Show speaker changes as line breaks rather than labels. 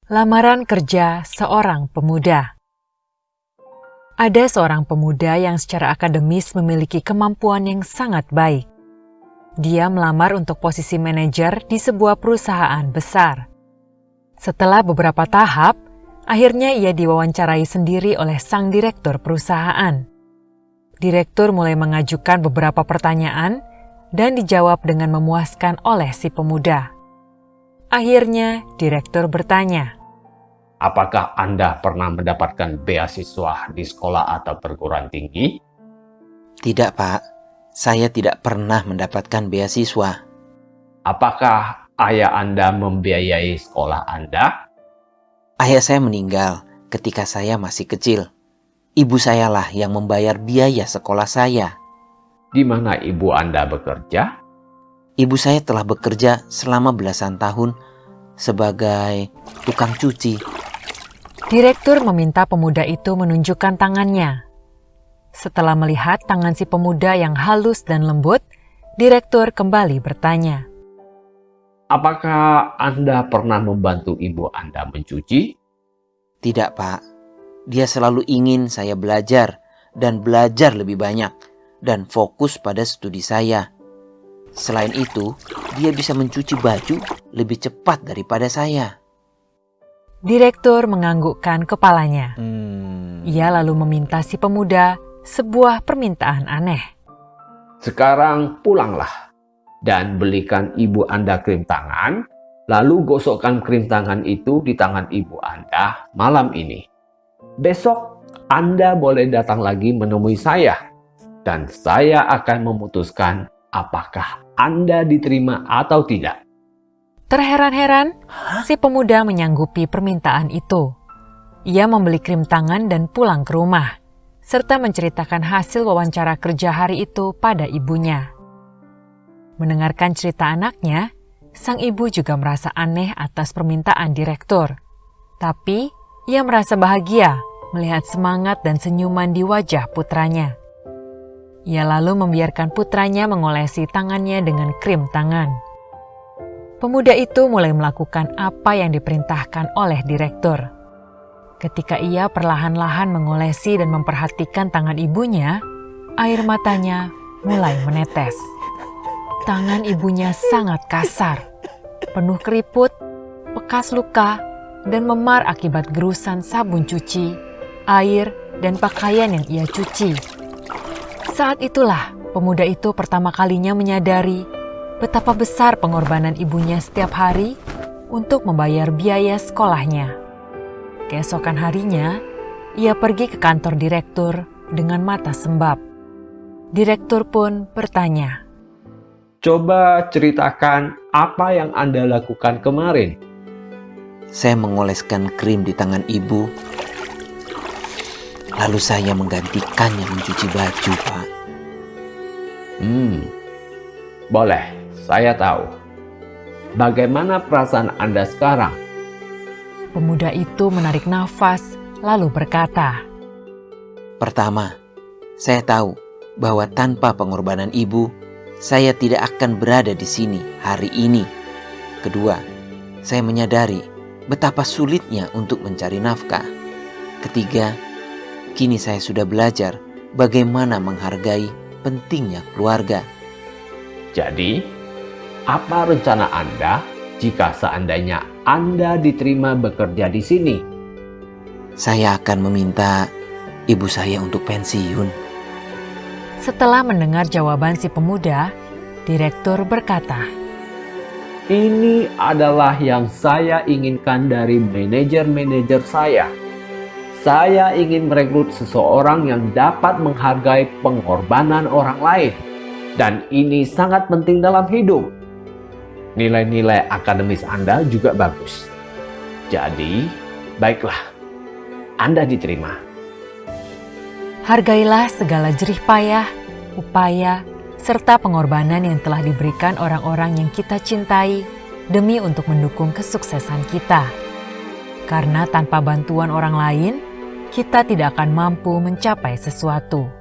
Lamaran kerja seorang pemuda. Ada seorang pemuda yang secara akademis memiliki kemampuan yang sangat baik. Dia melamar untuk posisi manajer di sebuah perusahaan besar. Setelah beberapa tahap, akhirnya ia diwawancarai sendiri oleh sang direktur perusahaan. Direktur mulai mengajukan beberapa pertanyaan dan dijawab dengan memuaskan oleh si pemuda. Akhirnya, direktur bertanya,
apakah Anda pernah mendapatkan beasiswa di sekolah atau perguruan tinggi?
Tidak, Pak. Saya tidak pernah mendapatkan beasiswa.
Apakah ayah Anda membiayai sekolah Anda?
Ayah saya meninggal ketika saya masih kecil. Ibu sayalah yang membayar biaya sekolah saya.
Di mana ibu Anda bekerja?
Ibu saya telah bekerja selama belasan tahun sebagai tukang cuci.
Direktur meminta pemuda itu menunjukkan tangannya. Setelah melihat tangan si pemuda yang halus dan lembut, direktur kembali bertanya,
apakah Anda pernah membantu ibu Anda mencuci?
Tidak, Pak. Dia selalu ingin saya belajar dan belajar lebih banyak dan fokus pada studi saya. Selain itu, dia bisa mencuci baju lebih cepat daripada saya.
Direktur menganggukkan kepalanya. Ia lalu meminta si pemuda sebuah permintaan aneh.
Sekarang pulanglah dan belikan ibu Anda krim tangan, lalu gosokkan krim tangan itu di tangan ibu Anda malam ini. Besok Anda boleh datang lagi menemui saya, dan saya akan memutuskan apakah Anda diterima atau tidak.
Terheran-heran, si pemuda menyanggupi permintaan itu. Ia membeli krim tangan dan pulang ke rumah, serta menceritakan hasil wawancara kerja hari itu pada ibunya. Mendengarkan cerita anaknya, sang ibu juga merasa aneh atas permintaan direktur. Tapi, ia merasa bahagia melihat semangat dan senyuman di wajah putranya. Ia lalu membiarkan putranya mengolesi tangannya dengan krim tangan. Pemuda itu mulai melakukan apa yang diperintahkan oleh direktur. Ketika ia perlahan-lahan mengolesi dan memperhatikan tangan ibunya, air matanya mulai menetes. Tangan ibunya sangat kasar, penuh keriput, bekas luka, dan memar akibat gerusan sabun cuci, air, dan pakaian yang ia cuci. Saat itulah pemuda itu pertama kalinya menyadari betapa besar pengorbanan ibunya setiap hari untuk membayar biaya sekolahnya. Keesokan harinya, ia pergi ke kantor direktur dengan mata sembab. Direktur pun bertanya,
coba ceritakan apa yang Anda lakukan kemarin.
Saya mengoleskan krim di tangan ibu, lalu saya menggantikannya mencuci baju, Pak.
Boleh. Saya tahu. Bagaimana perasaan Anda sekarang?
Pemuda itu menarik nafas, lalu berkata,
Pertama, saya tahu bahwa tanpa pengorbanan ibu, saya tidak akan berada di sini hari ini. Kedua, saya menyadari betapa sulitnya untuk mencari nafkah. Ketiga, kini saya sudah belajar bagaimana menghargai pentingnya keluarga.
Jadi, apa rencana Anda jika seandainya Anda diterima bekerja di sini?
Saya akan meminta ibu saya untuk pensiun.
Setelah mendengar jawaban si pemuda, direktur berkata,
ini adalah yang saya inginkan dari manajer-manajer saya. Saya ingin merekrut seseorang yang dapat menghargai pengorbanan orang lain. Dan ini sangat penting dalam hidup. Nilai-nilai akademis Anda juga bagus. Jadi, baiklah, Anda diterima.
Hargailah segala jerih payah, upaya, serta pengorbanan yang telah diberikan orang-orang yang kita cintai demi untuk mendukung kesuksesan kita. Karena tanpa bantuan orang lain, kita tidak akan mampu mencapai sesuatu.